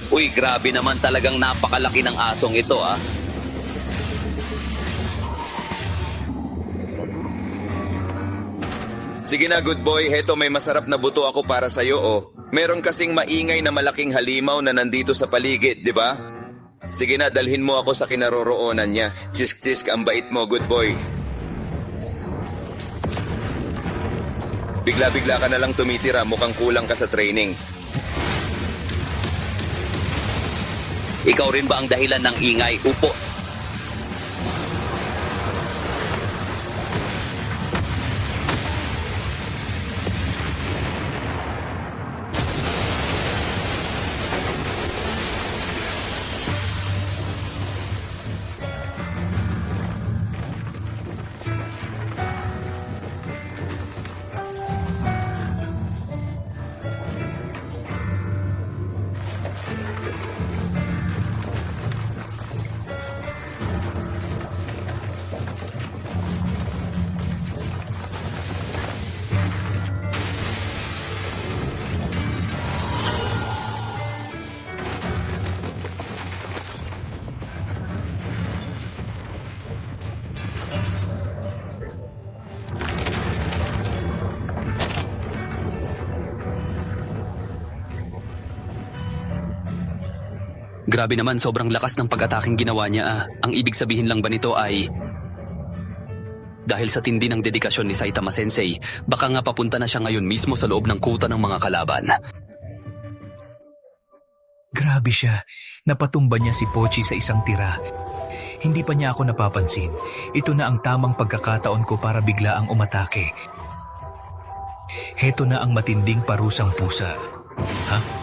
Uy, grabe naman, talagang napakalaki ng asong ito ah. Sige na, good boy. Heto, may masarap na buto ako para sa'yo, oh. Meron kasing maingay na malaking halimaw na nandito sa paligid, di ba? Sige na, dalhin mo ako sa kinaroroonan niya. Tisk-tisk, ang bait mo, good boy. Bigla-bigla ka na lang tumitira, mukhang kulang ka sa training. Ikaw rin ba ang dahilan ng ingay? Upo. Grabe naman, sobrang lakas ng pag-ataking ginawa niya ah. Ang ibig sabihin lang ba nito ay... Dahil sa tindi ng dedikasyon ni Saitama Sensei, baka nga papunta na siya ngayon mismo sa loob ng kuta ng mga kalaban. Grabe siya. Napatumba niya si Pochi sa isang tira. Hindi pa niya ako napapansin. Ito na ang tamang pagkakataon ko para bigla ang umatake. Heto na ang matinding parusang pusa. Ha?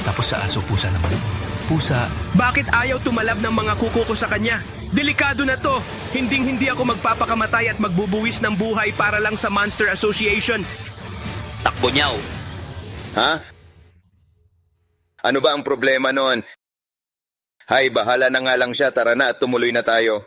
Tapos sa aso pusa naman. Pusa, Bakit ayaw tumalab ng mga kuko ko sa kanya? Delikado na to. Hinding-hindi ako magpapakamatay at magbubuwis ng buhay para lang sa Monster Association. Takbo niyaw. Ha? Ano ba ang problema nun? Hay, bahala na nga lang siya. Tara na at tumuloy na tayo.